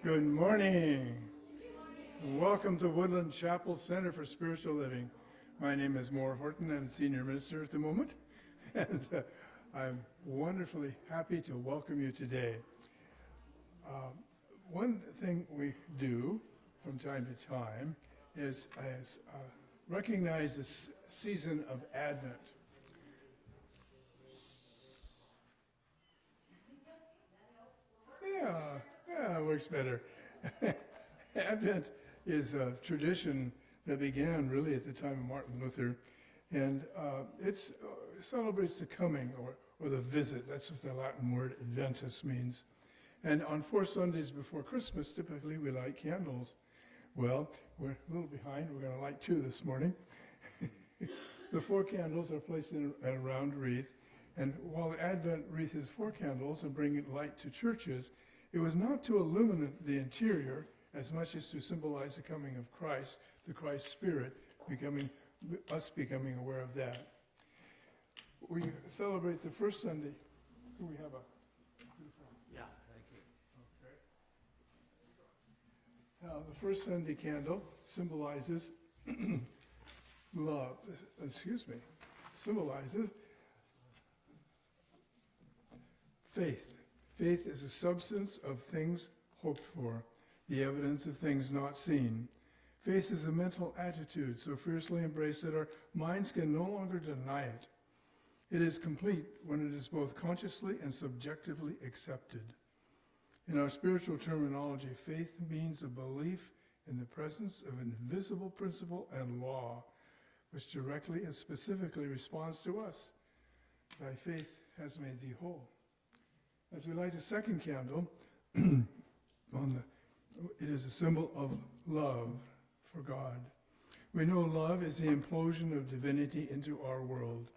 Good morning. Welcome to Woodland Chapel Center for Spiritual Living. My name is Maura Horton. I'm senior minister at the moment, and I'm wonderfully happy to welcome you today. One thing we do from time to time is recognize this season of Advent. Yeah, it works better. Advent is a tradition that began really at the time of Martin Luther, and it celebrates the coming or the visit. That's what the Latin word adventus means. And on 4 Sundays before Christmas, typically we light candles. Well, we're a little behind. We're going to light 2 this morning. The 4 candles are placed in a round wreath, and while the Advent wreath is 4 candles and bring light to churches, it was not to illuminate the interior as much as to symbolize the coming of Christ, the Christ Spirit, becoming aware of that. We celebrate the first Sunday. We have a Yeah, thank you. Okay. The first Sunday candle symbolizes love. Symbolizes faith. Faith is a substance of things hoped for, the evidence of things not seen. Faith is a mental attitude so fiercely embraced that our minds can no longer deny it. It is complete when it is both consciously and subjectively accepted. In our spiritual terminology, faith means a belief in the presence of an invisible principle and law, which directly and specifically responds to us. Thy faith has made thee whole. As we light the second candle, it is a symbol of love for God. We know love is the implosion of divinity into our world.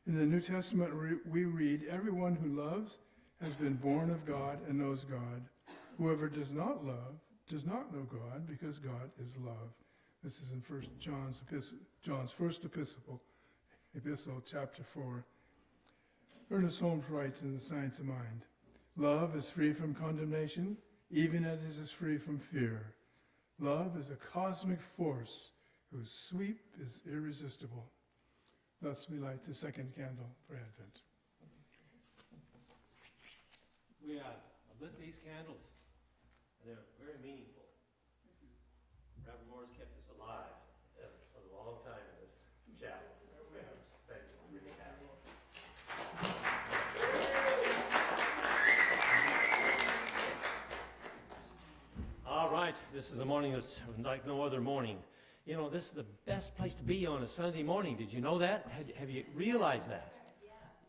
In the New Testament, we read, everyone who loves has been born of God and knows God. Whoever does not love does not know God, because God is love. This is in John's first epistle, chapter 4. Ernest Holmes writes in The Science of Mind, love is free from condemnation, even as it is free from fear. Love is a cosmic force whose sweep is irresistible. Thus we light the second candle for Advent. We lit these candles, and they're very meaningful. Reverend Moore's kept us alive for a long time in this chapel. Thank you. Really happy. All right, this is a morning that's like no other morning. You know, this is the best place to be on a Sunday morning. Did you know that? Have you realized that?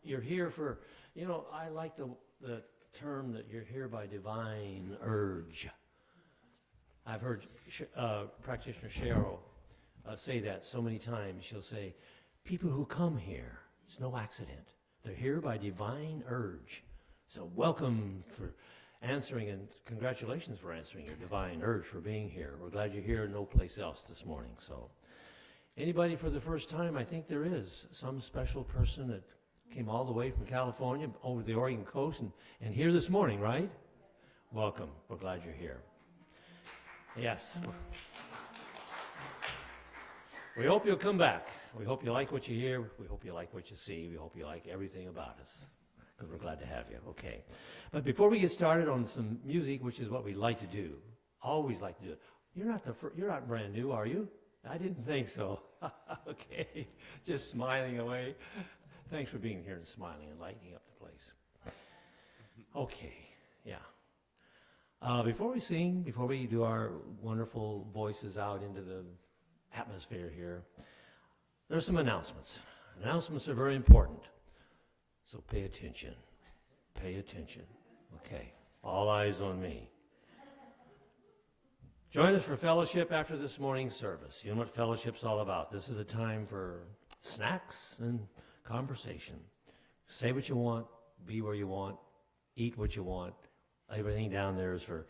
You're here for, I like the term that you're here by divine urge. I've heard practitioner Cheryl say that so many times. She'll say, people who come here, it's no accident. They're here by divine urge. So welcome for answering, and congratulations for answering your divine urge, for being here. We're glad you're here, no place else this morning. So anybody for the first time, I think there is some special person that came all the way from California over the Oregon coast and here this morning, right? Welcome. We're glad you're here. Yes. We hope you'll come back. We hope you like what you hear. We hope you like what you see. We hope you like everything about us, because we're glad to have you. Okay. But before we get started on some music, which is what we like to do, always like to do it. You're not brand new, are you? I didn't think so. Okay. Just smiling away. Thanks for being here and smiling and lighting up the place. Okay. Yeah. Before we sing, before we do our wonderful voices out into the atmosphere here, there's some announcements. Announcements are very important. So pay attention. Pay attention. Okay. All eyes on me. Join us for fellowship after this morning's service. You know what fellowship's all about. This is a time for snacks and conversation. Say what you want, be where you want, eat what you want. Everything down there is for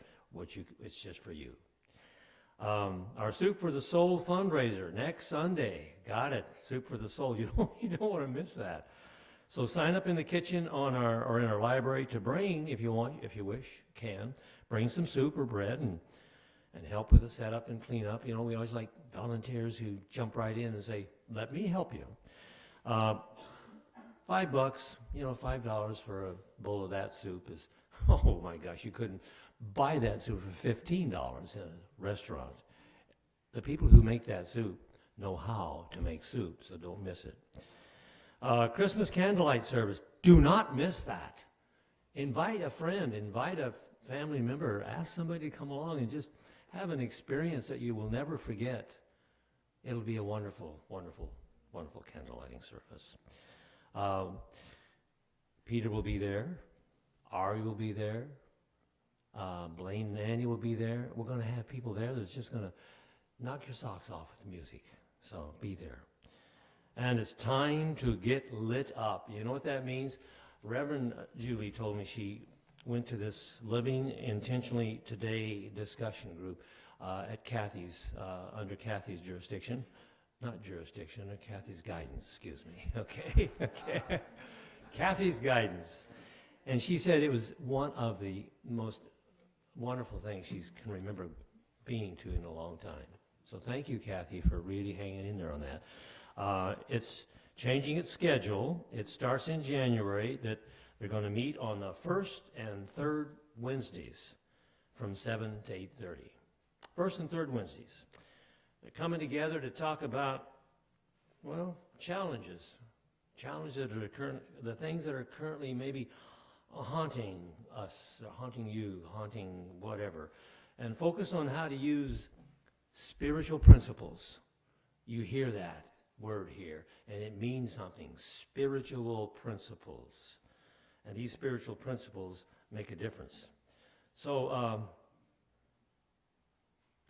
it's just for you. Our Soup for the Soul fundraiser next Sunday. Got it. Soup for the Soul. You don't want to miss that. So sign up in the kitchen or in our library to bring, if you wish, bring some soup or bread and help with the setup and clean up. You know, we always like volunteers who jump right in and say, let me help you. $5, $5 for a bowl of that soup is, oh my gosh, you couldn't buy that soup for $15 in a restaurant. The people who make that soup know how to make soup, so don't miss it. Christmas candlelight service, do not miss that. Invite a friend, invite a family member, ask somebody to come along and just have an experience that you will never forget. It'll be a wonderful, wonderful, wonderful candlelighting service. Peter will be there. Ari will be there. Blaine and Annie will be there. We're going to have people there that's just going to knock your socks off with the music. So be there. And it's time to get lit up. You know what that means? Reverend Julie told me she went to this Living Intentionally Today discussion group at Kathy's, under Kathy's jurisdiction. Not jurisdiction, under Kathy's guidance, excuse me. Okay, okay. Kathy's guidance. And she said it was one of the most wonderful things she can remember being to in a long time. So thank you, Kathy, for really hanging in there on that. It's changing its schedule. It starts in January that they're going to meet on the first and third Wednesdays from 7 to 8:30. First and third Wednesdays. They're coming together to talk about, well, challenges that are the things that are currently maybe haunting us, haunting you, haunting whatever, and focus on how to use spiritual principles. You hear that word here, and it means something. Spiritual principles. And these spiritual principles make a difference. So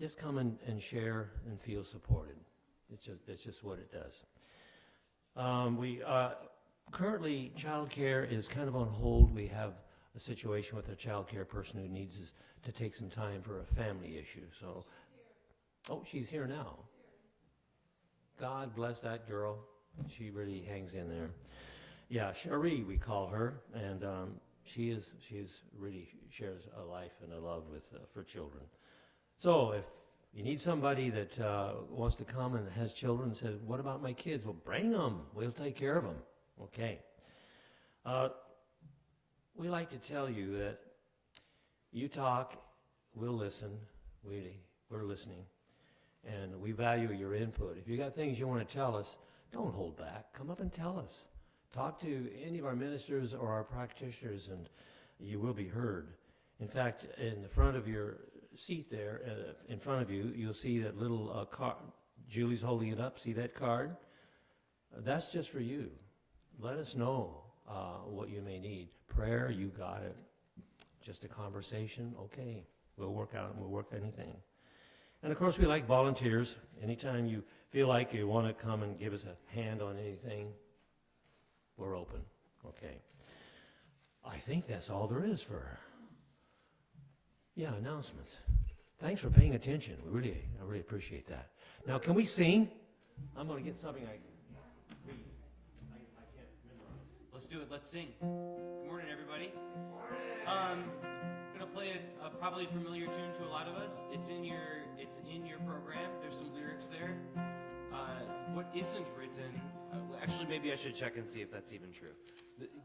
just come and share and feel supported. It's just what it does. Currently, child care is kind of on hold. We have a situation with a child care person who needs us to take some time for a family issue. So, oh, she's here now. God bless that girl. She really hangs in there. Yeah, Cherie, we call her, and she really shares a life and a love with for children. So if you need somebody that wants to come and has children and says, what about my kids? Well, bring them. We'll take care of them. Okay. We like to tell you that you talk, we'll listen. We're listening. And we value your input. If you got things you want to tell us, don't hold back. Come up and tell us. Talk to any of our ministers or our practitioners, and you will be heard. In fact, in the front of your seat there, in front of you, you'll see that little card. Julie's holding it up. See that card? That's just for you. Let us know what you may need. Prayer, you got it. Just a conversation, okay. We'll work out and we'll work anything. And of course, we like volunteers. Anytime you feel like you want to come and give us a hand on anything, we're open. Okay. I think that's all there is for, announcements. Thanks for paying attention. I really appreciate that. Now, can we sing? I'm going to get something I can read. I can't memorize. Let's do it. Let's sing. Good morning, everybody. I'm going to play a probably familiar tune to a lot of us. It's in your program. There's some lyrics there. What isn't written, actually maybe I should check and see if that's even true.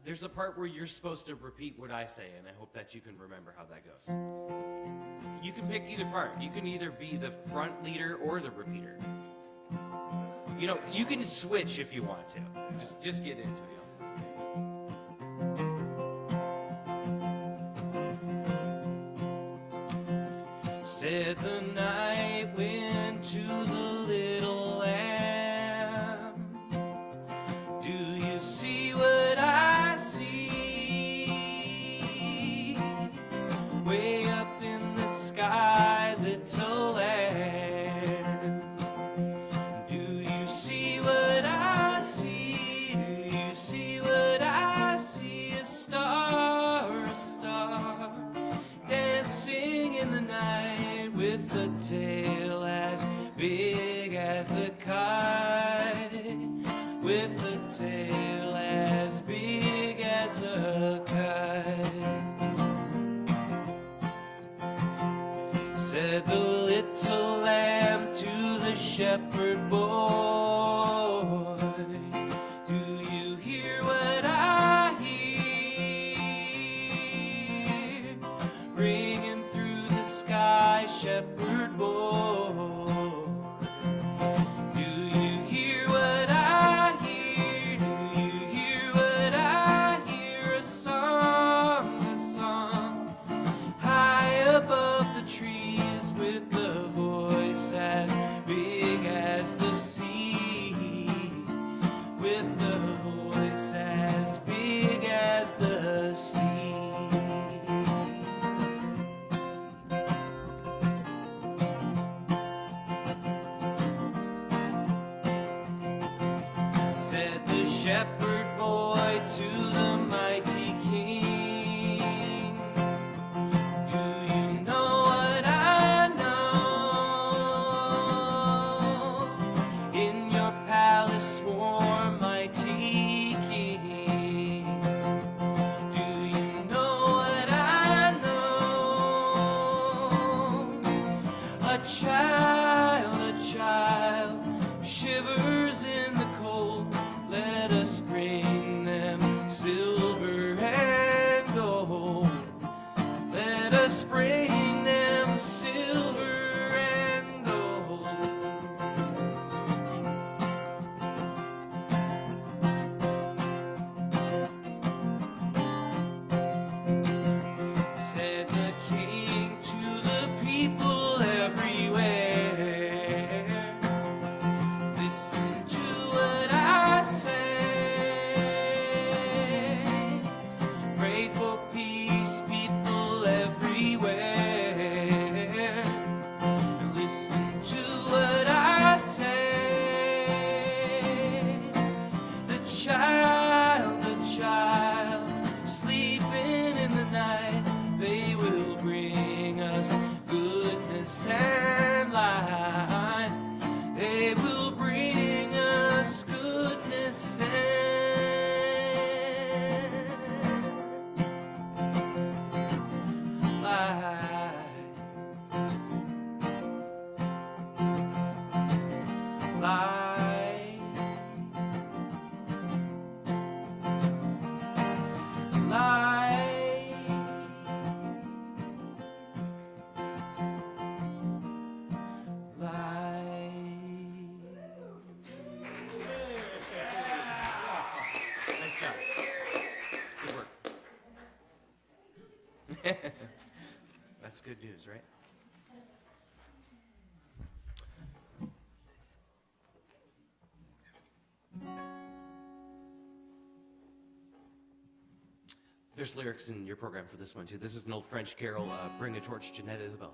There's a part where you're supposed to repeat what I say, and I hope that you can remember how that goes. You can pick either part. You can either be the front leader or the repeater. You know, you can switch if you want to. Just get into it. Said the night went to the little lamb. Do you see what I see? Way up in the sky, little lamb. Do you see what I see? Do you see what I see? A star, dancing in the night with a tail as big as a kite, with a tail as big shepherd boy. Do you hear what I hear? Ringing through the sky, shepherd boy. Do you hear what I hear? Do you hear what I hear? A song high above the trees with a voice as big as the sea, with a voice as big as the sea. Said the shepherd boy to the mighty king, do you know what I know? In your palace warm, mighty king, do you know what I know? A child shivers in the cold. Let us bring them silver and gold. Let us bring them silver and gold. Said the king to the people everywhere, listen to what I say. Pray for peace, people everywhere. Listen to what I say. The child, sleeping in the night, they will bring us goodness and light. They will bring us goodness and light. Light. Light. Nice job. Good work. That's good news, right? There's lyrics in your program for this one too. This is an old French carol, Bring a Torch, Jeanette Isabella.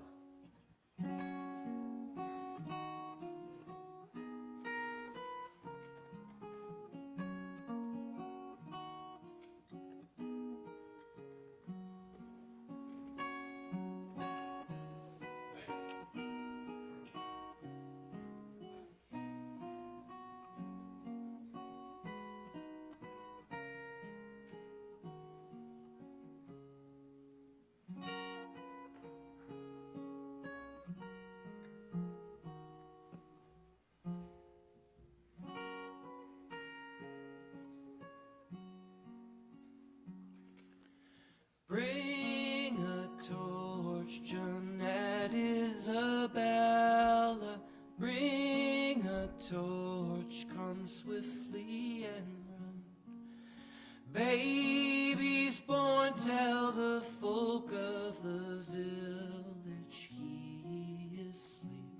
Bring a torch, Jeanette Isabella. Bring a torch, come swiftly and run. Baby's born, tell the folk of the village he is asleep.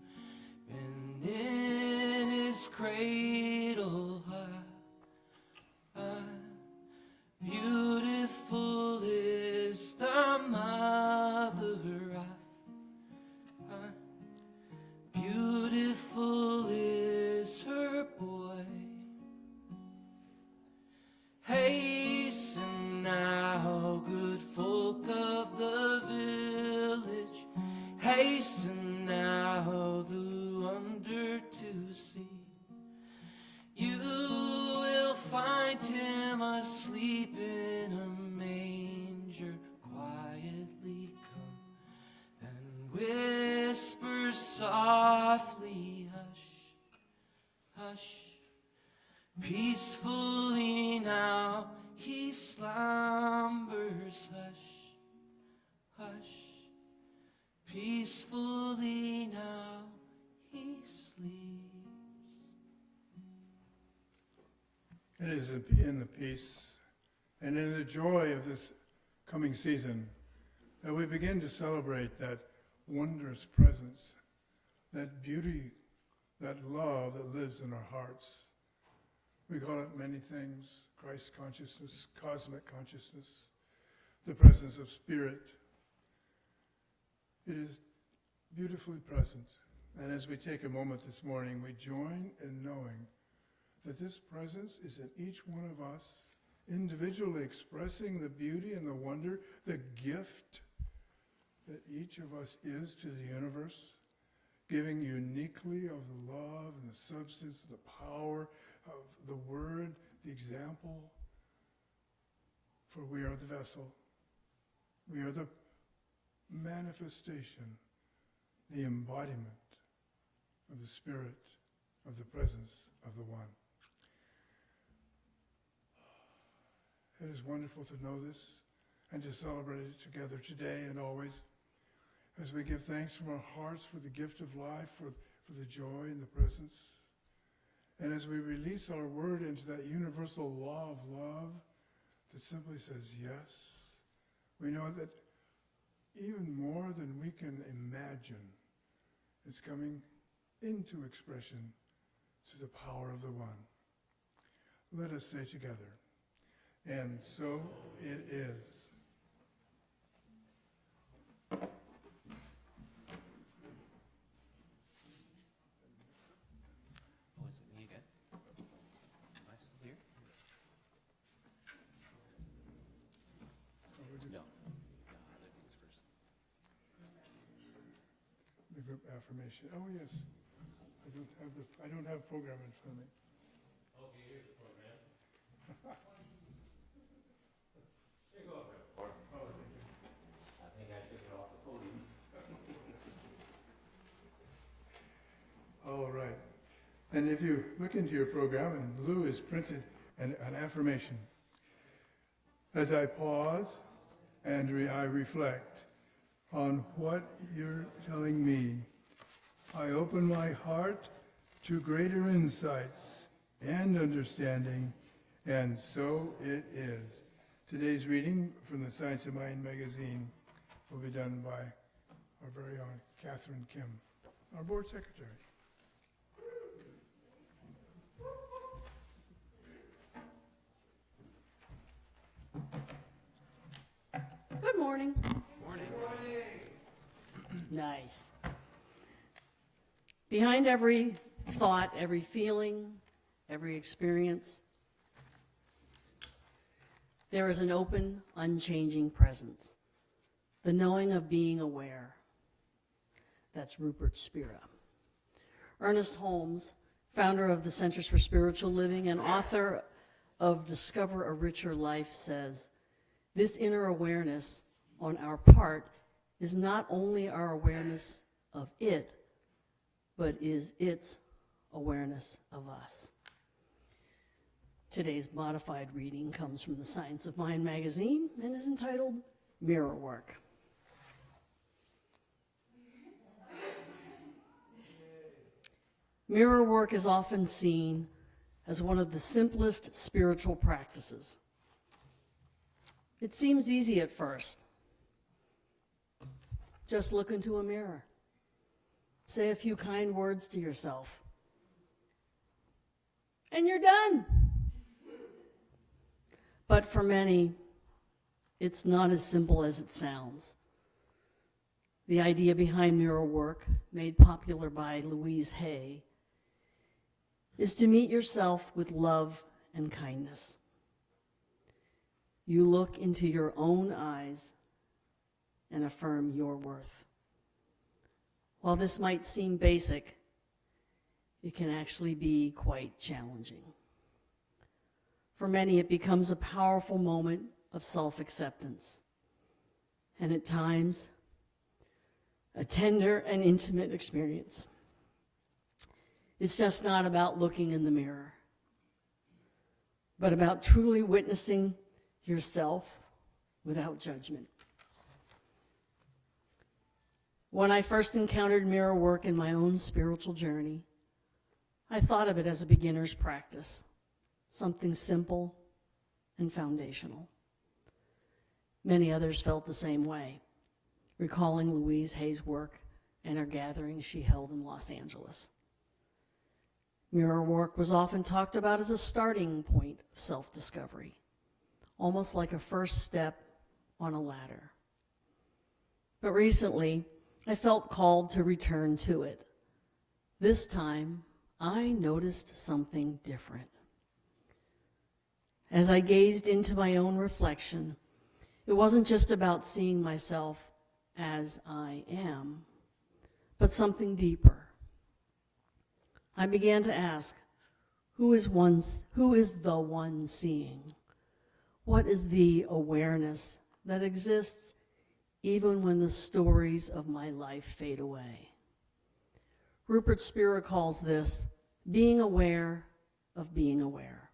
And in his cradle high, beautiful is the mother, beautiful is her boy. Hasten now, good folk of the village, hasten now the wonder to see. You will find him asleep in a manger. Quietly come and whisper softly, hush. hush. Peacefully now he slumbers, hush, hush. Peacefully now he sleeps. It is in the peace and in the joy of this coming season that we begin to celebrate that wondrous presence, that beauty, that love that lives in our hearts. We call it many things: Christ consciousness, cosmic consciousness, the presence of Spirit. It is beautifully present. And as we take a moment this morning, we join in knowing that this presence is in each one of us, individually expressing the beauty and the wonder, the gift that each of us is to the universe, giving uniquely of the love and the substance, the power of the word, the example. For we are the vessel. We are the manifestation, the embodiment of the Spirit, of the presence of the One. It is wonderful to know this and to celebrate it together today and always, as we give thanks from our hearts for the gift of life, for the joy and the presence. And as we release our word into that universal law of love that simply says yes, we know that even more than we can imagine is coming into expression through the power of the One. Let us say together, and so it is. Oh, is it me again? Am I still here? No. Other things first. The group affirmation. Oh yes, I don't have program in front of me. Okay, here's the program. Here you go, Reverend. Oh, thank you. I think I took it off the podium. All right. And if you look into your program, in blue is printed an affirmation. As I pause and I reflect on what you're telling me, I open my heart to greater insights and understanding, and so it is. Today's reading from the Science of Mind magazine will be done by our very own Catherine Kim, our board secretary. Good morning. Morning. Nice. Behind every thought, every feeling, every experience, there is an open, unchanging presence. The knowing of being aware. That's Rupert Spira. Ernest Holmes, founder of the Centers for Spiritual Living and author of Discover a Richer Life, says, this inner awareness on our part is not only our awareness of it, but is its awareness of us. Today's modified reading comes from the Science of Mind magazine and is entitled Mirror Work. Mirror work is often seen as one of the simplest spiritual practices. It seems easy at first. Just look into a mirror. Say a few kind words to yourself. And you're done. But for many, it's not as simple as it sounds. The idea behind mirror work, made popular by Louise Hay, is to meet yourself with love and kindness. You look into your own eyes and affirm your worth. While this might seem basic, it can actually be quite challenging. For many, it becomes a powerful moment of self-acceptance, and at times, a tender and intimate experience. It's just not about looking in the mirror, but about truly witnessing yourself without judgment. When I first encountered mirror work in my own spiritual journey, I thought of it as a beginner's practice, something simple and foundational. Many others felt the same way, recalling Louise Hay's work and her gatherings she held in Los Angeles. Mirror work was often talked about as a starting point of self-discovery, almost like a first step on a ladder. But recently, I felt called to return to it. This time, I noticed something different. As I gazed into my own reflection, it wasn't just about seeing myself as I am, but something deeper. I began to ask, who is the one seeing? What is the awareness that exists even when the stories of my life fade away? Rupert Spira calls this being aware of being aware.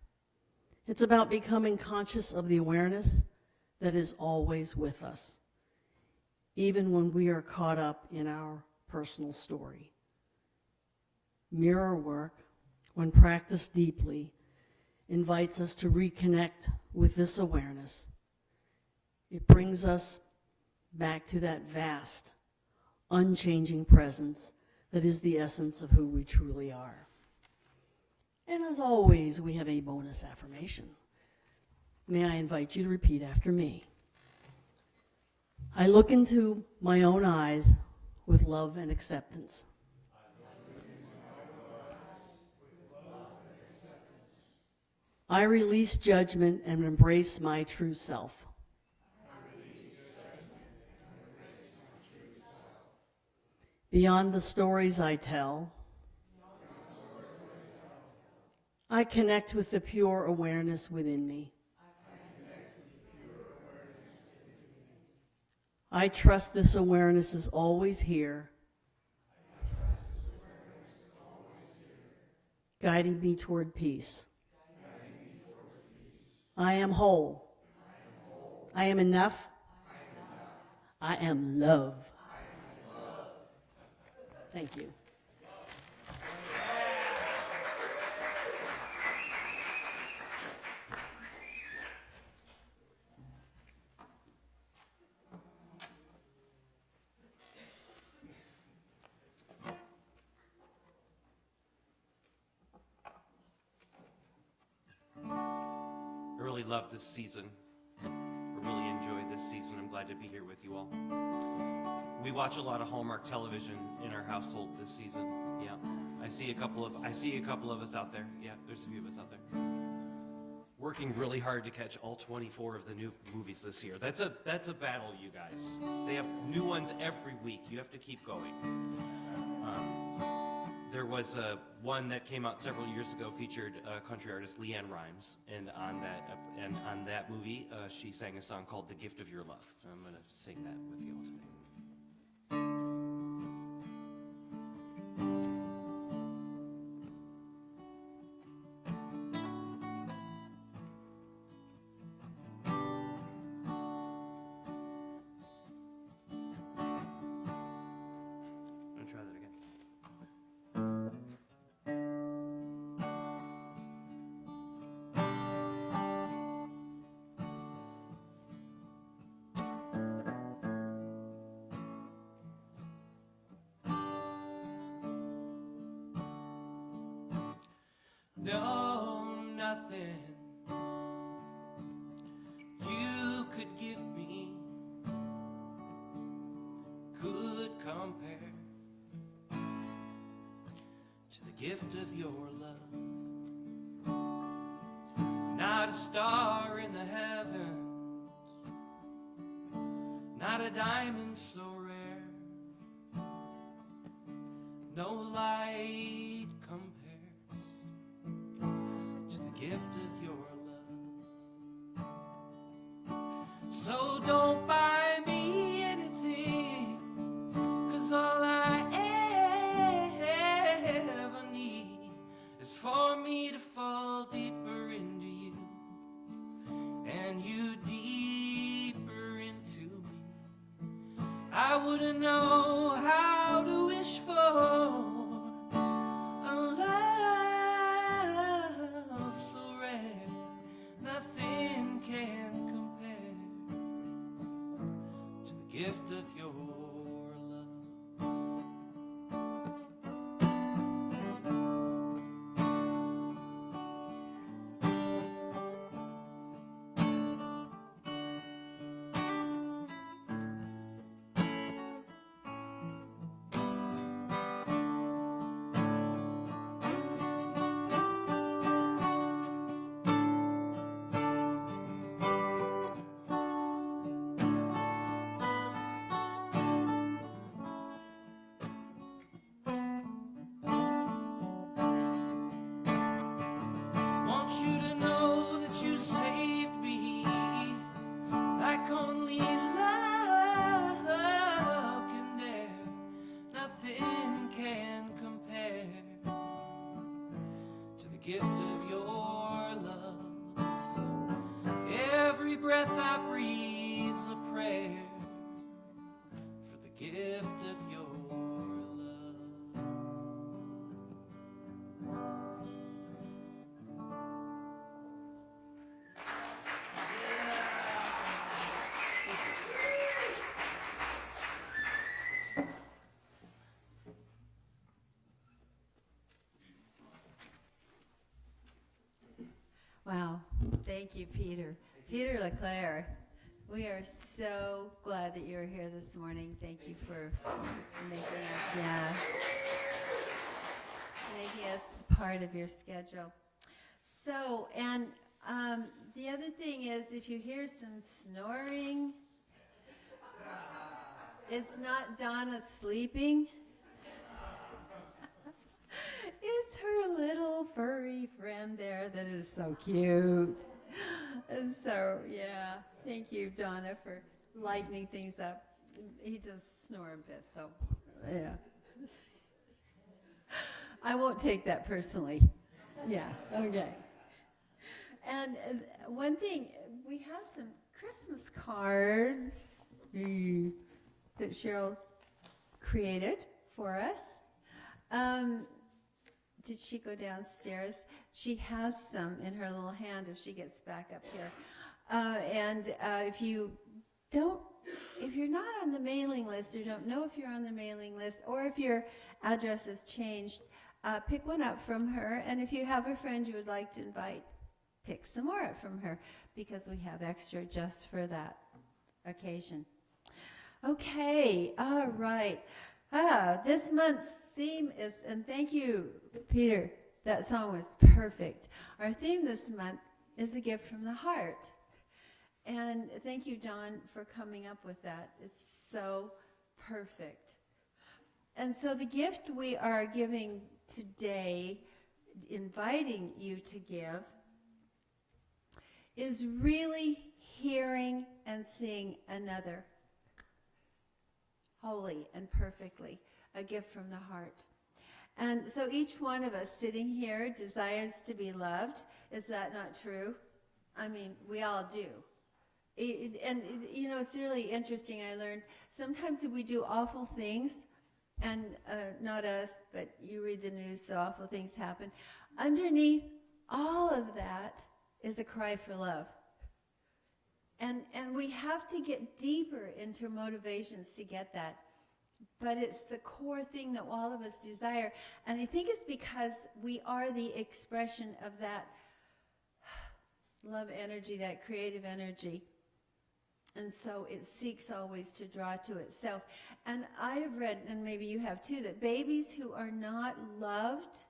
It's about becoming conscious of the awareness that is always with us, even when we are caught up in our personal story. Mirror work, when practiced deeply, invites us to reconnect with this awareness. It brings us back to that vast, unchanging presence that is the essence of who we truly are. And as always, we have a bonus affirmation. May I invite you to repeat after me. I look into my own eyes with love and acceptance. I release judgment and embrace my true self. Beyond the stories I tell, I connect with the pure awareness within me. I trust this awareness is always here, guiding me toward peace. I am whole. I am enough. I am love. Thank you. I really love this season. I really enjoy this season. I'm glad to be here with you all. We watch a lot of Hallmark television in our household this season. Yeah, I see a couple of us out there. Yeah, there's a few of us out there. Working really hard to catch all 24 of the new movies this year. That's a battle, you guys. They have new ones every week. You have to keep going. There was one that came out several years ago, featured country artist Leanne Rimes, and on that movie, she sang a song called "The Gift of Your Love." So I'm going to sing that with you all today. I'm going to try that again. No, nothing you could give me could compare to the gift of your love. Not a star in the heavens, not a diamond so rare, no light compares to the gift of your love. So don't buy me anything, 'cause all I ever need I wouldn't know how to wish for a love so rare. Nothing can compare to the gift of your love. Want you to know that you saved me like only love can dare. Nothing can compare to the gift of your love. Every breath I breathe's a prayer for the gift of your love. Wow, thank you, Peter. Peter LeClaire, we are so glad that you're here this morning. Thank you for making us part of your schedule. So, and the other thing is, if you hear some snoring, it's not Donna sleeping. It's her little furry friend there that is so cute. And so, yeah, thank you, Donna, for lightening things up. He does snore a bit, though. Yeah. I won't take that personally. Yeah, okay. And one thing, we have some Christmas cards that Cheryl created for us. Did she go downstairs? She has some in her little hand if she gets back up here. If you're not on the mailing list or don't know if you're on the mailing list or if your address has changed, pick one up from her. And if you have a friend you would like to invite, pick some more up from her because we have extra just for that occasion. Okay, all right. This month's theme is, and thank you, Peter, that song was perfect. Our theme this month is a gift from the heart. And thank you, Don, for coming up with that. It's so perfect. And so the gift we are giving today, inviting you to give, is really hearing and seeing another wholly and perfectly, a gift from the heart. And so each one of us sitting here desires to be loved. Is that not true? I mean, we all do. It's really interesting. I learned sometimes we do awful things, and not us, but you read the news, so awful things happen. Underneath all of that is a cry for love. And we have to get deeper into motivations to get that. But it's the core thing that all of us desire. And I think it's because we are the expression of that love energy, that creative energy. And so it seeks always to draw to itself. And I have read, and maybe you have too, that babies who are not loved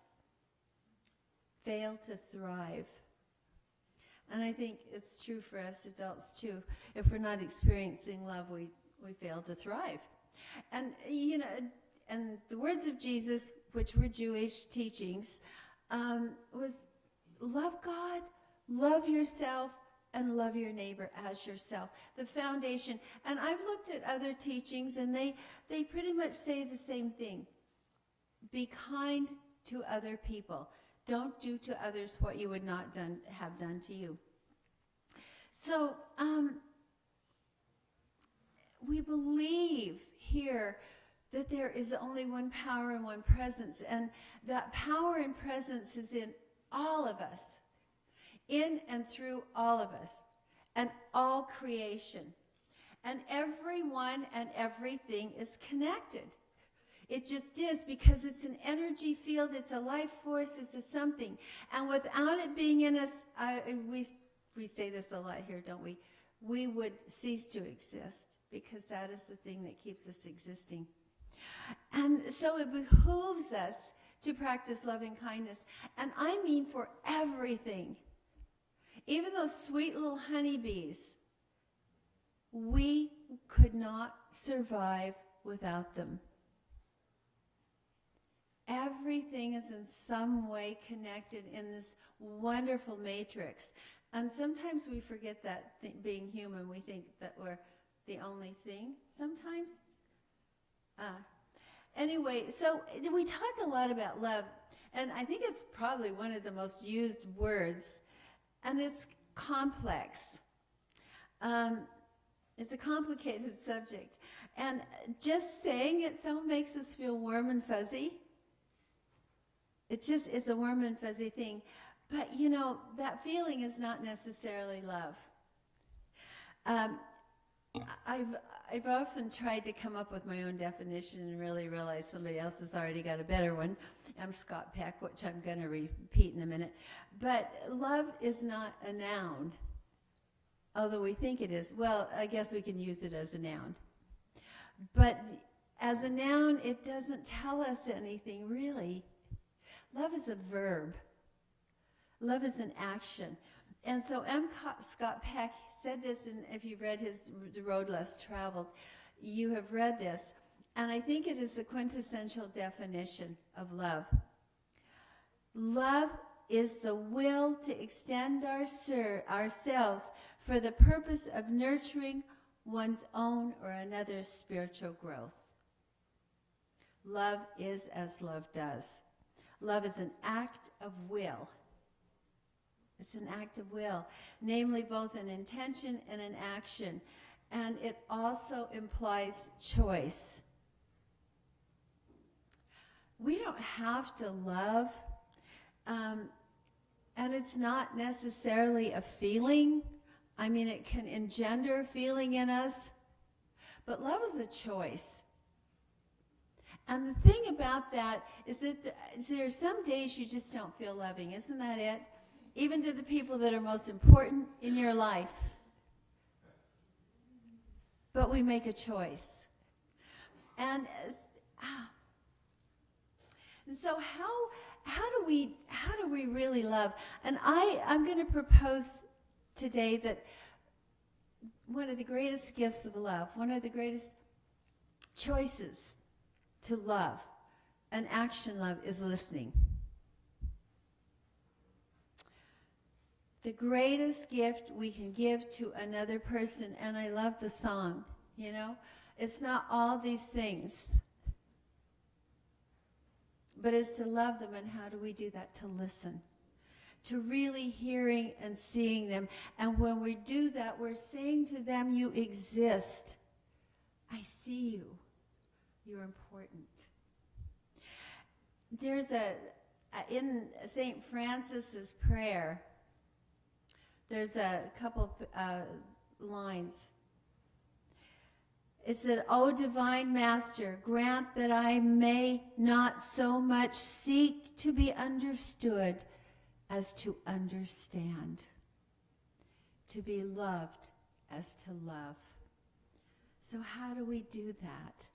fail to thrive. And I think it's true for us adults too. If we're not experiencing love, we fail to thrive. And, and the words of Jesus, which were Jewish teachings, was love God, love yourself, and love your neighbor as yourself. The foundation. And I've looked at other teachings, and they pretty much say the same thing. Be kind to other people. Don't do to others what you would not have done to you. So, we believe that there is only one power and one presence, and that power and presence is in all of us, in and through all of us, and all creation. And everyone and everything is connected. It just is, because it's an energy field, it's a life force, it's a something. And without it being in us, we say this a lot here, don't we? We would cease to exist, because that is the thing that keeps us existing. And so it behooves us to practice loving kindness. And I mean for everything. Even those sweet little honeybees, we could not survive without them. Everything is in some way connected in this wonderful matrix. And sometimes we forget that being human, we think that we're the only thing. Sometimes. Anyway, so we talk a lot about love, and I think it's probably one of the most used words, and it's complex. It's a complicated subject. And just saying it, though, makes us feel warm and fuzzy. It just is a warm and fuzzy thing. But, you know, that feeling is not necessarily love. I've often tried to come up with my own definition and really realize somebody else has already got a better one. I'm Scott Peck, which I'm going to repeat in a minute. But love is not a noun, although we think it is. Well, I guess we can use it as a noun. But as a noun, it doesn't tell us anything, really. Love is a verb. Love is an action. And so Scott Peck said this, and if you've read his The Road Less Traveled, you have read this. And I think it is the quintessential definition of love. Love is the will to extend ourselves for the purpose of nurturing one's own or another's spiritual growth. Love is as love does. Love is an act of will. It's an act of will, namely both an intention and an action. And it also implies choice. We don't have to love, and it's not necessarily a feeling. I mean, it can engender a feeling in us, but love is a choice. And the thing about that is that there are some days you just don't feel loving. Isn't that it? Even to the people that are most important in your life. But we make a choice. And so how do we really love? And I'm going to propose today that one of the greatest gifts of love, one of the greatest choices to love, an action love, is listening. The greatest gift we can give to another person, and I love the song, you know, it's not all these things, but it's to love them. And how do we do that? To listen, to really hearing and seeing them. And when we do that, we're saying to them, you exist. I see you. You're important. There's in St. Francis's prayer, there's a couple lines. It said, O divine master, grant that I may not so much seek to be understood as to understand, to be loved as to love. So how do we do that?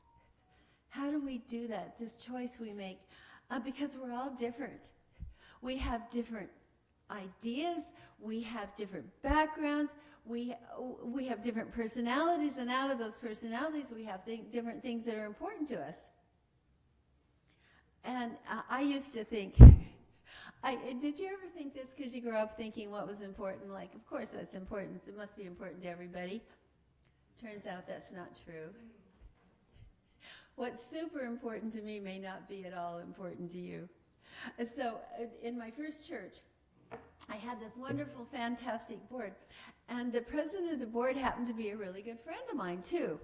How do we do that, this choice we make? Because we're all different. We have different ideas, we have different backgrounds, we have different personalities, and out of those personalities we have different things that are important to us. And I used to think, did you ever think this because you grew up thinking what was important? Like, of course that's important, so it must be important to everybody. Turns out that's not true. What's super important to me may not be at all important to you. So in my first church, I had this wonderful, fantastic board. And the president of the board happened to be a really good friend of mine, too.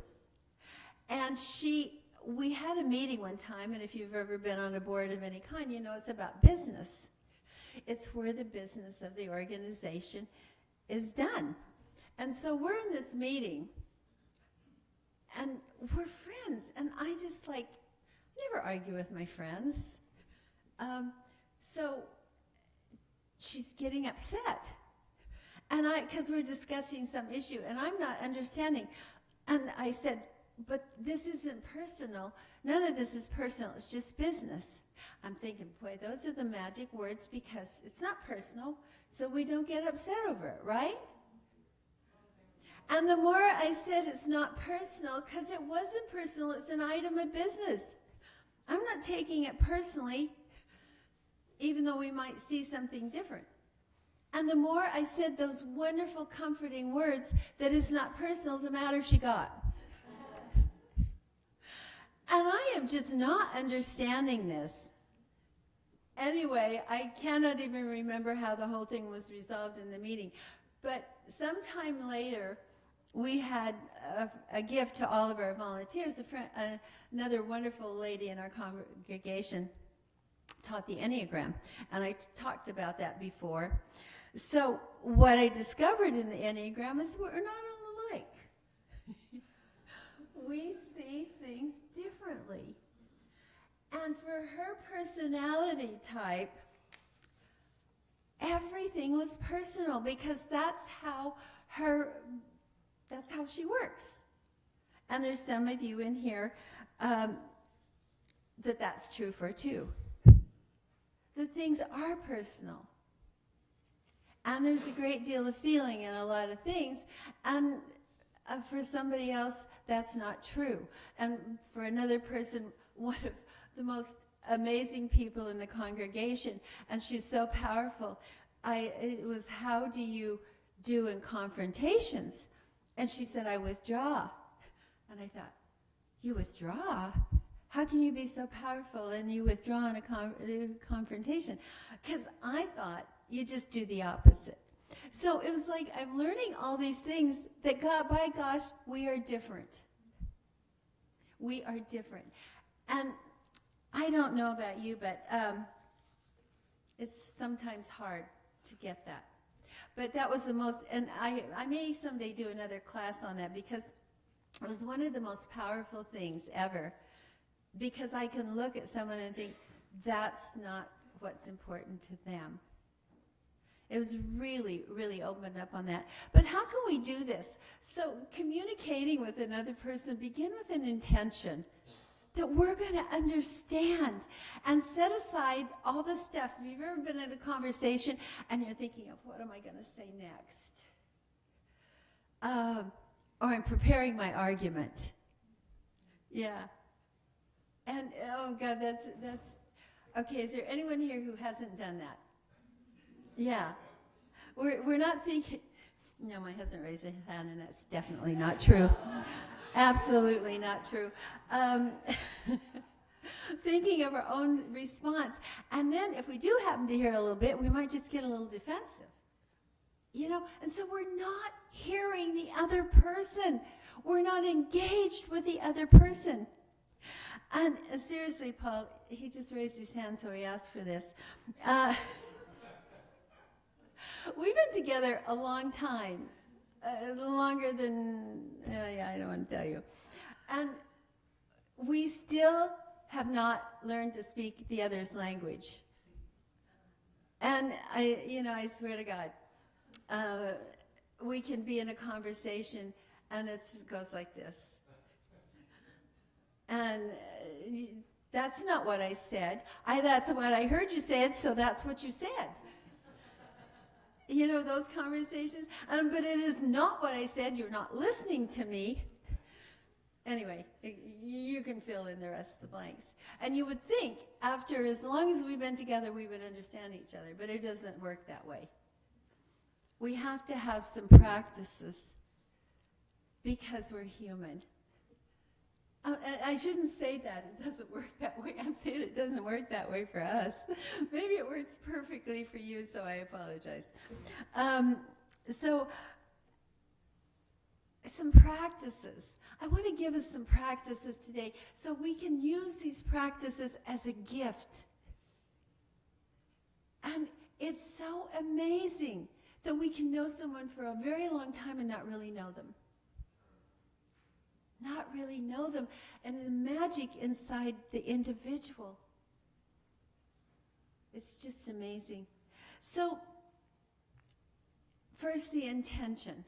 And she we had a meeting one time, and if you've ever been on a board of any kind, you know it's about business. It's where the business of the organization is done. And so we're in this meeting, and we're friends, and I just never argue with my friends. So she's getting upset. And because we're discussing some issue, and I'm not understanding. And I said, but this isn't personal. None of this is personal. It's just business. I'm thinking, boy, those are the magic words, because it's not personal, so we don't get upset over it, right? And the more I said it's not personal, because it wasn't personal, it's an item of business. I'm not taking it personally, even though we might see something different. And the more I said those wonderful, comforting words that it's not personal, the madder she got. And I am just not understanding this. Anyway, I cannot even remember how the whole thing was resolved in the meeting. But sometime later, we had a gift to all of our volunteers. Another wonderful lady in our congregation taught the Enneagram, and I talked about that before. So what I discovered in the Enneagram is we're not all alike. We see things differently. And for her personality type, everything was personal, because that's how she works. And there's some of you in here that's true for too. The things are personal. And there's a great deal of feeling in a lot of things. And for somebody else, that's not true. And for another person, one of the most amazing people in the congregation, and she's so powerful, it was, how do you do in confrontations? And she said, I withdraw. And I thought, you withdraw? How can you be so powerful and you withdraw in a confrontation? Because I thought you just do the opposite. So it was like I'm learning all these things that, God, by gosh, we are different. We are different. And I don't know about you, but it's sometimes hard to get that. But that was the most, and I may someday do another class on that, because it was one of the most powerful things ever. Because I can look at someone and think, that's not what's important to them. It was really, really opened up on that. But how can we do this? So communicating with another person, begin with an intention that we're going to understand and set aside all the stuff. Have you ever been in a conversation and you're thinking of, what am I going to say next? Or I'm preparing my argument. Yeah. And, oh God, that's, okay, is there anyone here who hasn't done that? Yeah. We're not thinking, no, my husband raised his hand, and that's definitely not true. Absolutely not true. Thinking of our own response. And then if we do happen to hear a little bit, we might just get a little defensive. You know, and so we're not hearing the other person. We're not engaged with the other person. And seriously, Paul, he just raised his hand, so he asked for this. We've been together a long time, longer than, I don't want to tell you. And we still have not learned to speak the other's language. And I swear to God, we can be in a conversation and it just goes like this. And that's not what I said. That's what I heard you say, so that's what you said. You know, those conversations. But it is not what I said. You're not listening to me. Anyway, you can fill in the rest of the blanks. And you would think, after as long as we've been together, we would understand each other. But it doesn't work that way. We have to have some practices because we're human. I shouldn't say that it doesn't work that way. I'm saying it doesn't work that way for us. Maybe it works perfectly for you, so I apologize. So some practices. I want to give us some practices today so we can use these practices as a gift. And it's so amazing that we can know someone for a very long time and not really know them. Not really know them. And the magic inside the individual. It's just amazing. So, first the intention.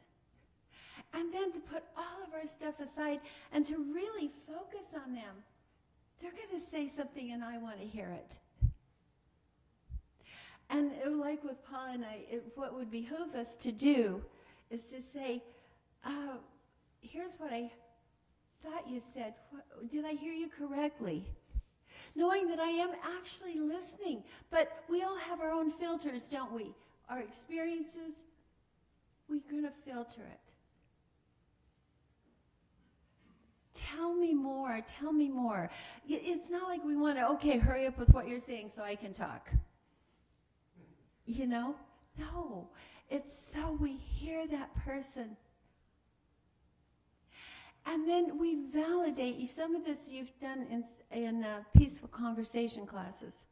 And then to put all of our stuff aside and to really focus on them. They're going to say something and I want to hear it. And like with Paul and I, what would behoove us to do is to say, here's what I thought you said. Did I hear you correctly? Knowing that I am actually listening. But we all have our own filters, don't we? Our experiences, we're going to filter it. Tell me more, tell me more. It's not like we want to, okay, hurry up with what you're saying so I can talk. You know? No. It's so we hear that person. And then we validate. Some of this you've done in peaceful conversation classes.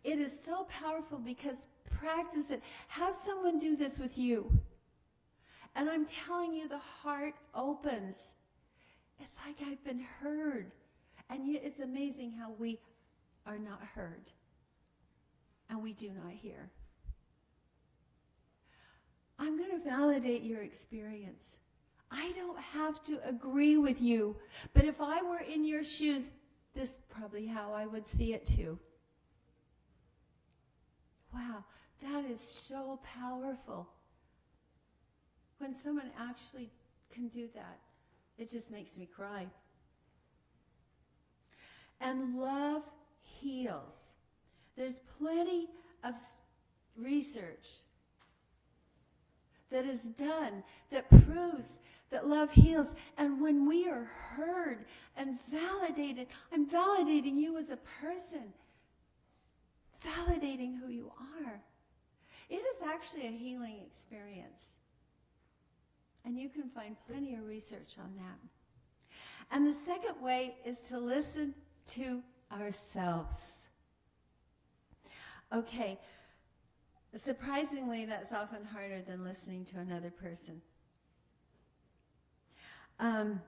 It is so powerful because practice it. Have someone do this with you. And I'm telling you, the heart opens. It's like I've been heard. And it's amazing how we are not heard. And we do not hear. I'm going to validate your experience. I don't have to agree with you. But if I were in your shoes, this is probably how I would see it too. Wow, that is so powerful. When someone actually can do that, it just makes me cry. And love heals. There's plenty of research that is done that proves that love heals. And when we are heard and validated, I'm validating you as a person, validating who you are. It is actually a healing experience. And you can find plenty of research on that. And the second way is to listen to ourselves. Okay, surprisingly, that's often harder than listening to another person. But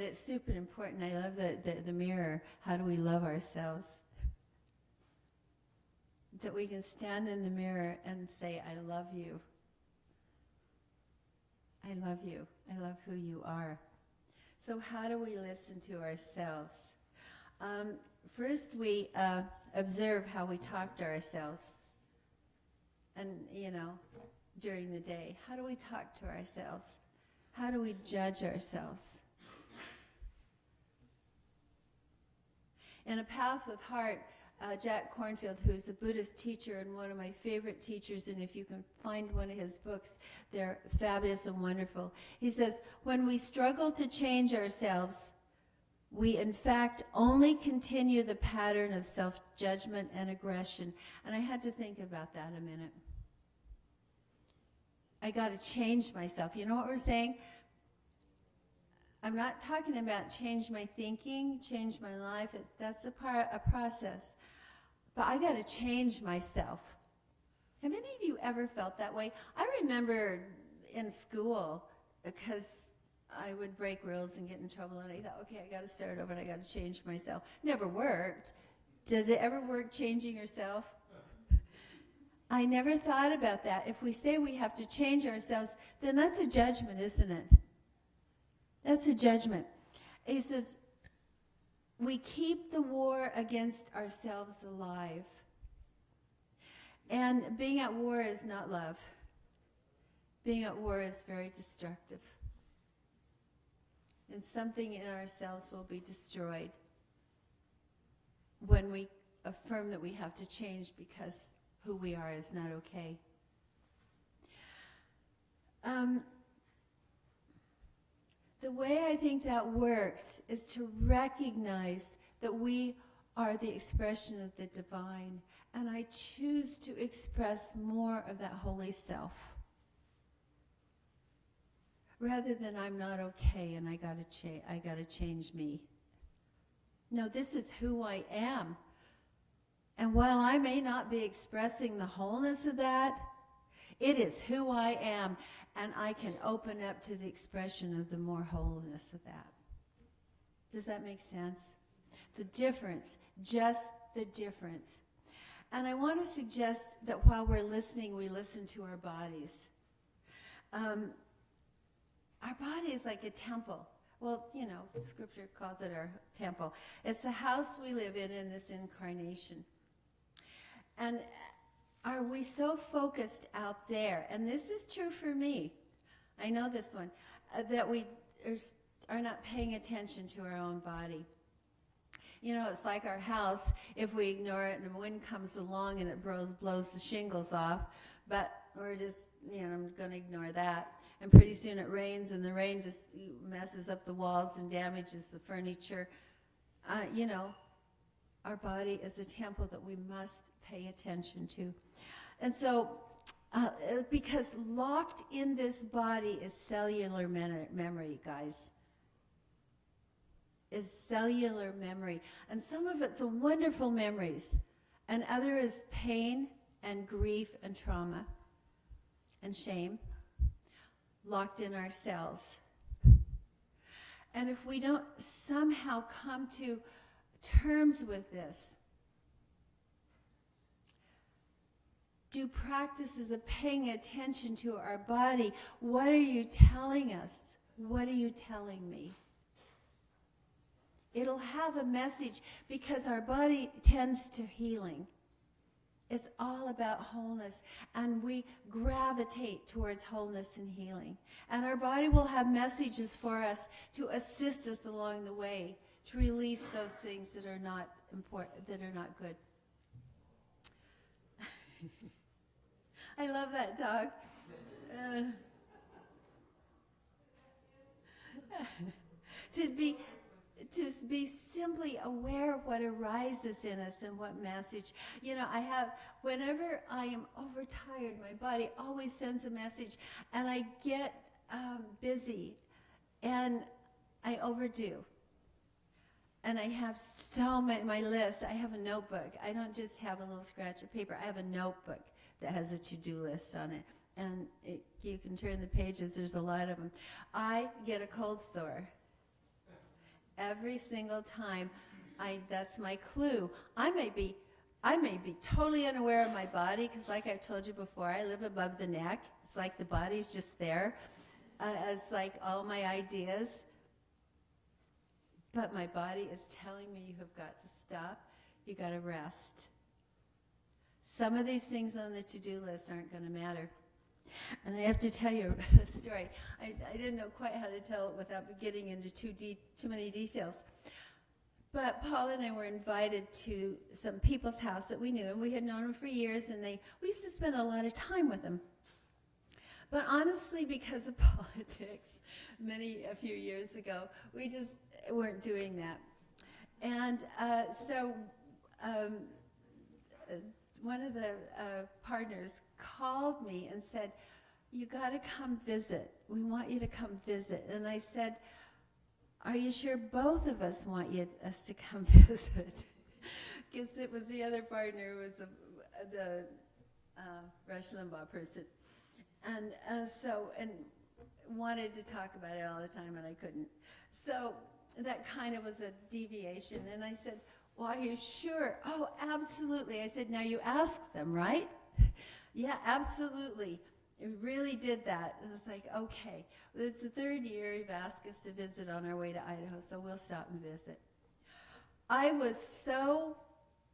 it's super important. I love the mirror. How do we love ourselves? That we can stand in the mirror and say, I love you. I love you. I love who you are. So how do we listen to ourselves? First, we observe how we talk to ourselves. And, during the day, how do we talk to ourselves? How do we judge ourselves? In A Path with Heart, Jack Kornfield, who's a Buddhist teacher and one of my favorite teachers, and if you can find one of his books, they're fabulous and wonderful. He says, when we struggle to change ourselves, we in fact only continue the pattern of self-judgment and aggression. And I had to think about that a minute. I got to change myself. You know what we're saying? I'm not talking about change my thinking, change my life. That's a process. But I got to change myself. Have any of you ever felt that way? I remember in school, because I would break rules and get in trouble, and I thought, okay, I got to start over and I got to change myself. Never worked. Does it ever work changing yourself? I never thought about that. If we say we have to change ourselves, then that's a judgment, isn't it? That's a judgment. He says, we keep the war against ourselves alive. And being at war is not love. Being at war is very destructive. And something in ourselves will be destroyed when we affirm that we have to change because who we are is not okay. The way I think that works is to recognize that we are the expression of the divine, and I choose to express more of that holy self. rather than I'm not okay and I gotta change me. No, this is who I am. And while I may not be expressing the wholeness of that, it is who I am, and I can open up to the expression of the more wholeness of that. Does that make sense? The difference, just the difference. And I want to suggest that while we're listening, we listen to our bodies. Our body is like a temple. Well, you know, Scripture calls it our temple. It's the house we live in this incarnation. And are we so focused out there? And this is true for me. I know this one. That we are not paying attention to our own body. You know, it's like our house. If we ignore it and the wind comes along and it blows the shingles off, but we're just, you know, I'm going to ignore that. And pretty soon it rains, and the rain just messes up the walls and damages the furniture. You know, our body is a temple that we must pay attention to. And so, because locked in this body is cellular memory, guys. Is cellular memory. And some of it's wonderful memories, and other is pain and grief and trauma and shame locked in our cells. And if we don't somehow come to terms with this, do practices of paying attention to our body. What are you telling us? What are you telling me? It'll have a message, because our body tends to healing. It's all about wholeness, and we gravitate towards wholeness and healing. And our body will have messages for us to assist us along the way, to release those things that are not important, that are not good. I love that dog. To be simply aware of what arises in us and what message. You know, whenever I am overtired, my body always sends a message, and I get busy, and I overdo. And I have so many, my list, I have a notebook. I don't just have a little scratch of paper. I have a notebook that has a to-do list on it. And you can turn the pages, there's a lot of them. I get a cold sore. Every single time, that's my clue. I may be totally unaware of my body, because like I've told you before, I live above the neck. It's like the body's just there, as like all my ideas. But my body is telling me, you have got to stop, you got to rest. Some of these things on the to-do list aren't going to matter. And I have to tell you a story. I didn't know quite how to tell it without getting into too many details. But Paul and I were invited to some people's house that we knew, and we had known them for years, and we used to spend a lot of time with them. But honestly, because of politics, a few years ago, we just weren't doing that. And so one of the partners called me and said, you got to come visit. We want you to come visit. And I said, are you sure both of us want us to come visit? Because it was the other partner who was the Rush Limbaugh person. And and wanted to talk about it all the time, and I couldn't. So that kind of was a deviation. And I said, well, are you sure? Oh, absolutely. I said, now you asked them, right? Yeah, absolutely. It really did that. It was like, okay, well, it's the third year you've asked us to visit on our way to Idaho, so we'll stop and visit. I was so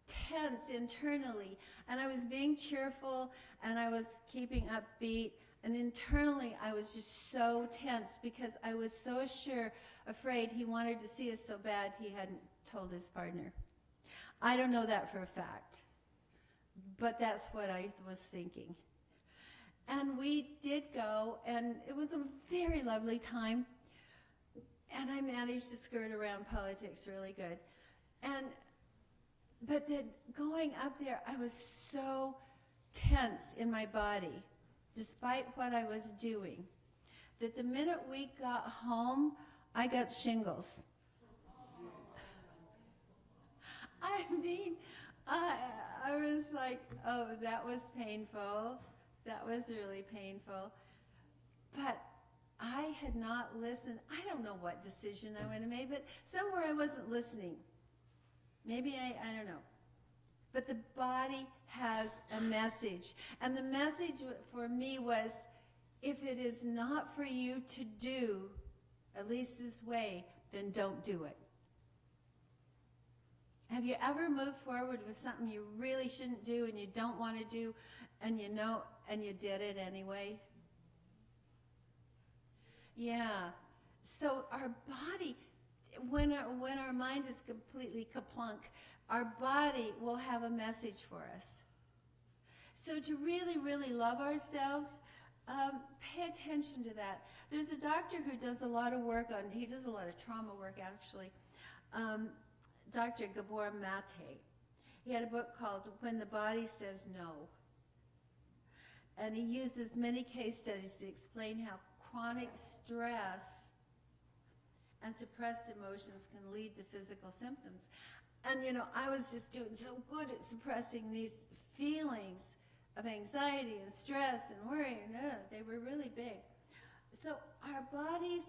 tense internally, and I was being cheerful, and I was keeping upbeat, and internally I was just so tense because I was so afraid he wanted to see us so bad he hadn't told his partner. I don't know that for a fact, but that's what I was thinking. And we did go, and it was a very lovely time, and I managed to skirt around politics really good. But then going up there, I was so tense in my body, despite what I was doing, that the minute we got home, I got shingles. I mean, I was like, oh, that was painful. That was really painful. But I had not listened. I don't know what decision I would have made, but somewhere I wasn't listening. Maybe I don't know. But the body has a message. And the message for me was, if it is not for you to do, at least this way, then don't do it. Have you ever moved forward with something you really shouldn't do and you don't want to do, and you know, and you did it anyway? Yeah. So our body, when our mind is completely kaplunk, our body will have a message for us. So to really, really love ourselves, pay attention to that. There's a doctor who does a lot of work on, he does a lot of trauma work actually, Dr. Gabor Mate. He had a book called When the Body Says No. And he uses many case studies to explain how chronic stress and suppressed emotions can lead to physical symptoms. And you know, I was just doing so good at suppressing these feelings of anxiety and stress and worry, and they were really big. So our bodies,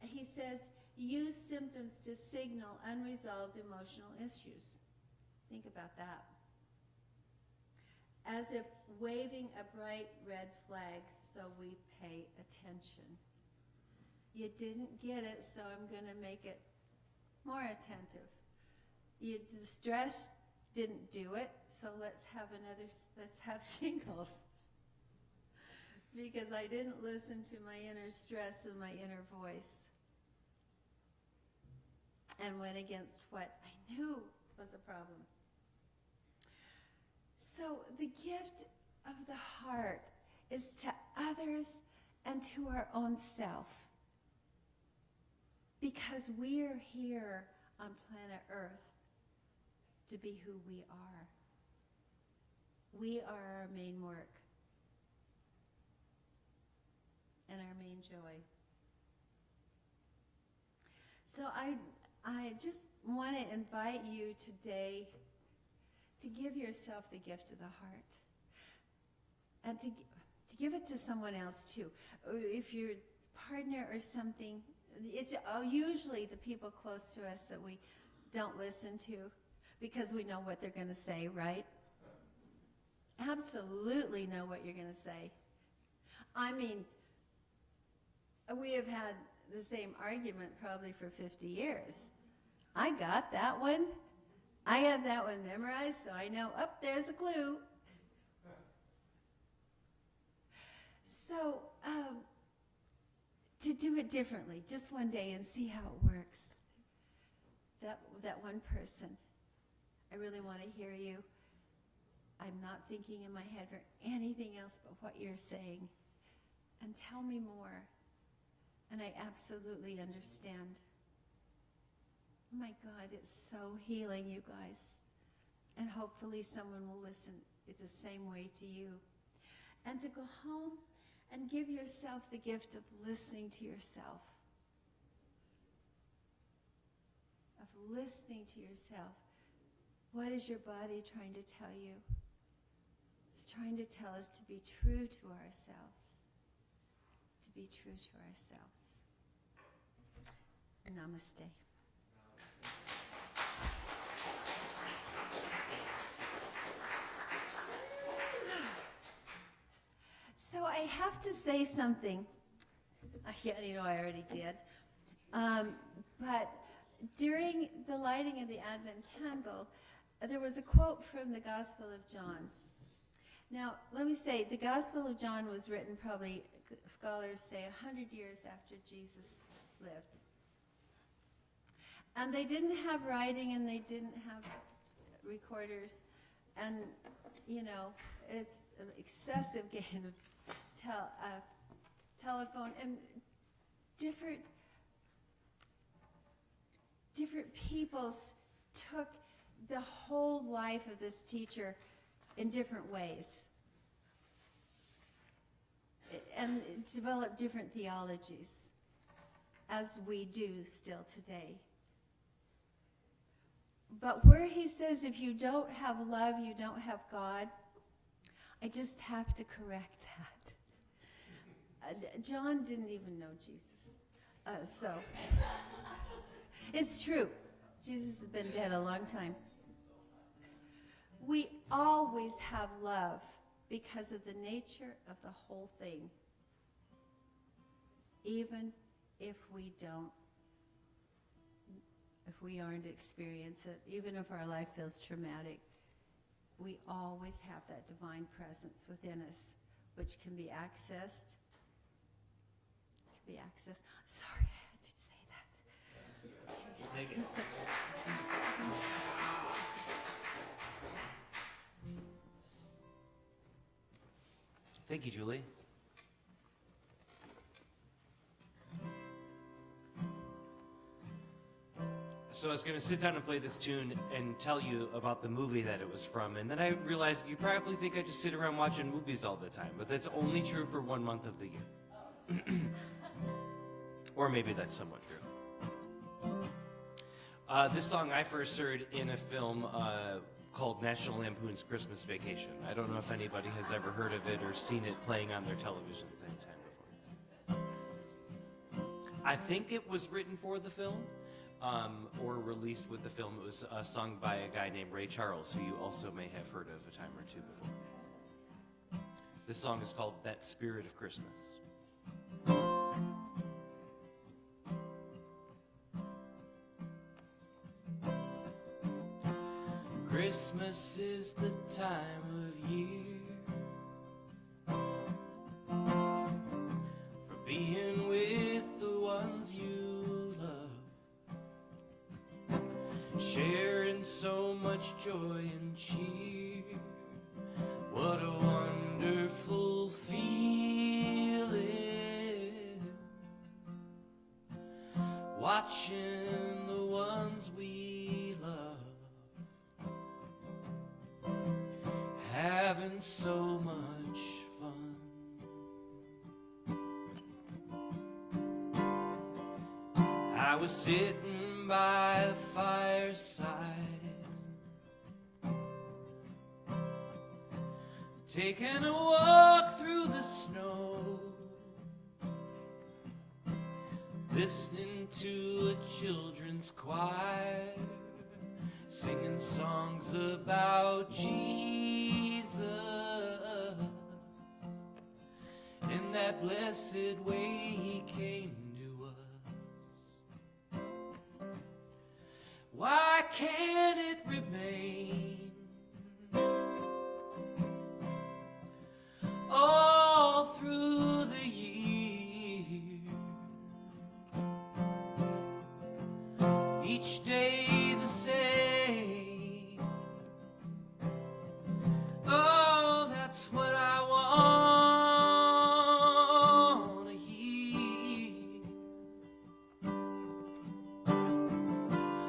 he says, use symptoms to signal unresolved emotional issues. Think about that. As if waving a bright red flag so we pay attention. You didn't get it, so I'm going to make it more attentive. The stress didn't do it, so let's have shingles. Because I didn't listen to my inner stress and my inner voice. And went against what I knew was a problem. So the gift of the heart is to others and to our own self. Because we are here on planet Earth to be who we are. We are our main work and our main joy. So I just want to invite you today to give yourself the gift of the heart, and to give it to someone else too. If your partner or something, it's usually the people close to us that we don't listen to because we know what they're going to say, right? Absolutely know what you're going to say. I mean, we have had the same argument probably for 50 years. I got that one. I had that one memorized, so I know, there's a clue. So, to do it differently, just one day and see how it works. That one person, I really want to hear you. I'm not thinking in my head for anything else but what you're saying. And tell me more. And I absolutely understand. Oh my God, it's so healing, you guys. And hopefully someone will listen the same way to you. And to go home and give yourself the gift of listening to yourself. Of listening to yourself. What is your body trying to tell you? It's trying to tell us to be true to ourselves. To be true to ourselves. Namaste. So I have to say something. Yeah, I already did. But during the lighting of the Advent candle, there was a quote from the Gospel of John. Now, let me say, the Gospel of John was written probably, scholars say, 100 years after Jesus lived. And they didn't have writing and they didn't have recorders. And, it's an excessive gain of telephone, and different peoples took the whole life of this teacher in different ways. and develop different theologies, as we do still today. But where he says, if you don't have love, you don't have God, I just have to correct that. John didn't even know Jesus. So, it's true. Jesus has been dead a long time. We always have love because of the nature of the whole thing. Even if we don't, if we aren't experience it, even if our life feels traumatic, we always have that divine presence within us, which can be accessed. Sorry, I had to say that. You take it. Thank you, Julie. So I was going to sit down and play this tune and tell you about the movie that it was from, and then I realized you probably think I just sit around watching movies all the time, but that's only true for 1 month of the year. Or maybe that's somewhat true. This song I first heard in a film called National Lampoon's Christmas Vacation. I don't know if anybody has ever heard of it or seen it playing on their televisions anytime before. I think it was written for the film. Or released with the film. It was sung by a guy named Ray Charles, who you also may have heard of a time or two before. This song is called That Spirit of Christmas. Christmas is the time of year for being with the ones you love, sharing so much joy and cheer. What a wonderful feeling, watching the ones we love having so much fun. I was sitting by the fireside, taking a walk through the snow, listening to a children's choir, singing songs about Jesus in that blessed way he came to us. Why can't it remain all through the year, each day the same? Oh, that's what I want to hear.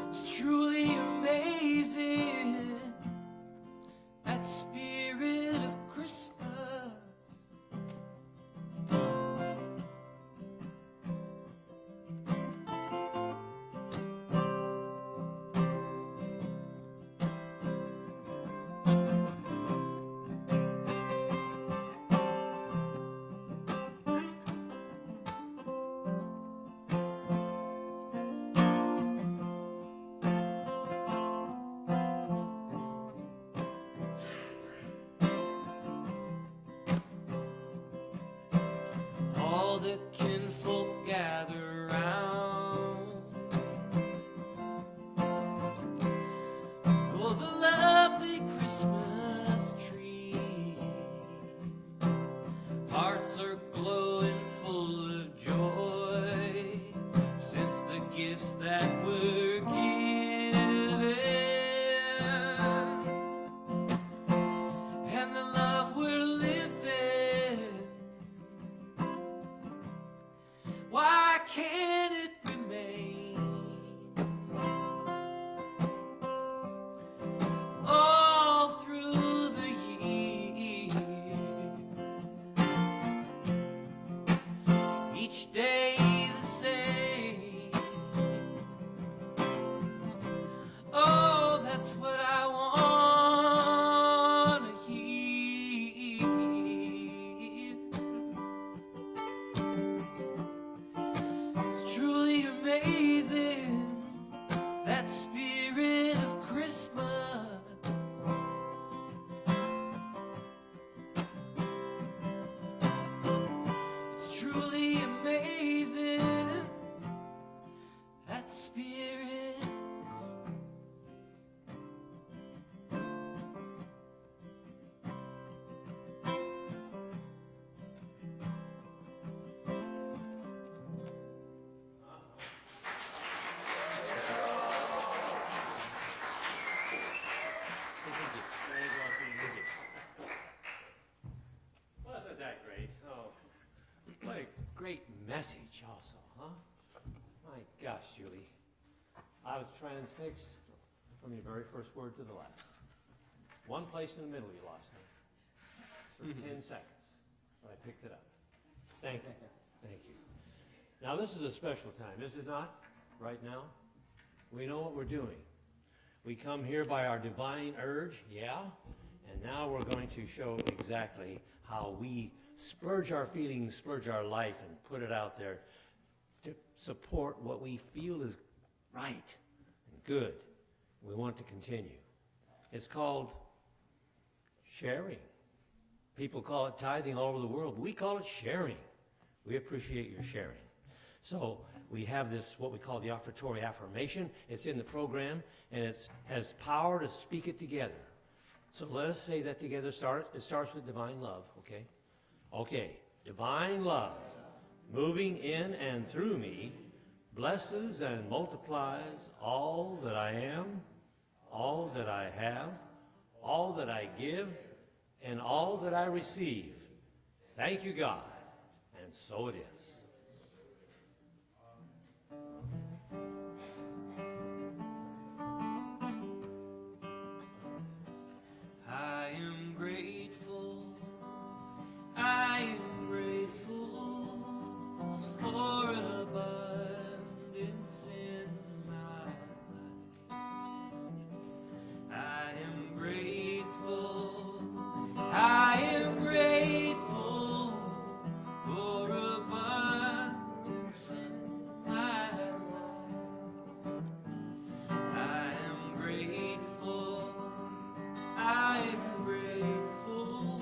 It's truly amazing, that spirit of Christmas. All the kinfolk gather round. Oh, the lovely Christmas tree. Hearts are glowing full of joy, since the gifts that were given and the love we're living. Why can't it remain all through the year, amazing, that spirit of Christmas. It's truly amazing, that spirit. Wasn't that great? Oh, what a great message also, huh? My gosh, Julie. I was transfixed from your very first word to the last. One place in the middle you lost me. For 10 seconds. But I picked it up. Thank you. Thank you. Now this is a special time, is it not? Right now? We know what we're doing. We come here by our divine urge, yeah? And now we're going to show exactly how we splurge our feelings, splurge our life, and put it out there to support what we feel is right and good. We want to continue. It's called sharing. People call it tithing all over the world. We call it sharing. We appreciate your sharing. So we have this, what we call the offertory affirmation. It's in the program, and it has power to speak it together. So let us say that together. It starts with divine love, okay? Okay, divine love, moving in and through me, blesses and multiplies all that I am, all that I have, all that I give, and all that I receive. Thank you, God. And so it is. I am grateful, I am grateful for abundance in my life. I am grateful, I am grateful for abundance in my life. I am grateful, I am grateful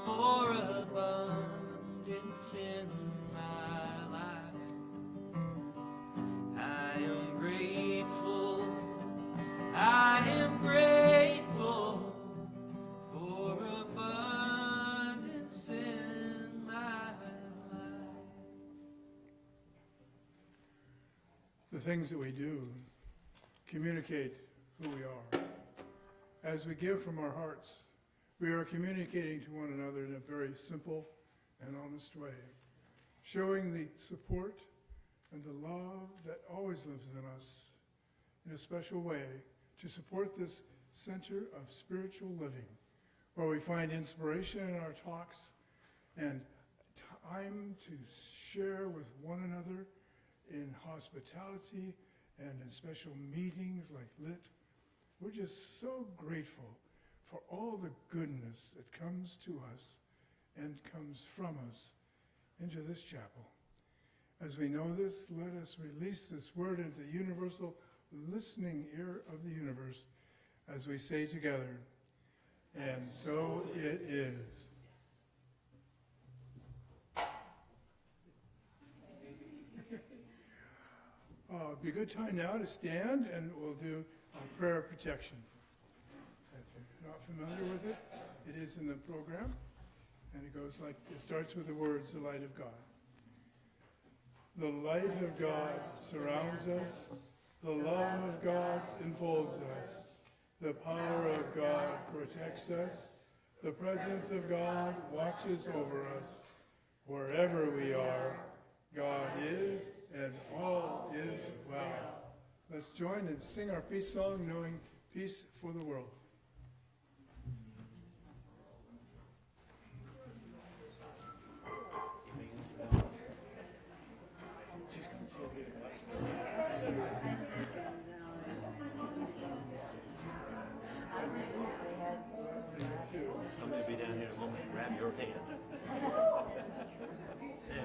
for abundance in my life. I am grateful, I am grateful for abundance in my life. The things that we do communicate who we are. As we give from our hearts, we are communicating to one another in a very simple and honest way, showing the support and the love that always lives in us in a special way to support this center of spiritual living, where we find inspiration in our talks and time to share with one another in hospitality and in special meetings like LIT. We're just so grateful for all the goodness that comes to us and comes from us into this chapel. As we know this, let us release this word into the universal listening ear of the universe as we say together, and so it is. It'd be a good time now to stand, and we'll do a prayer of protection. If you're not familiar with it, it is in the program, and it goes like, it starts with the words, the light of God. The light of God surrounds us, the love of God enfolds us, the power of God protects us, the presence of God watches over us. Wherever we are, God is, and all is well. Let's join and sing our peace song, knowing peace for the world. I'm going to be down here in a moment and grab your hand. Yeah.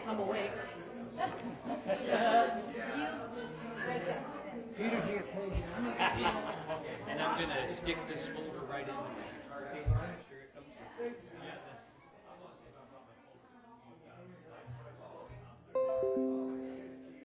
I'm awake. And I'm gonna stick this folder right into my guitar case. I'm sure it comes.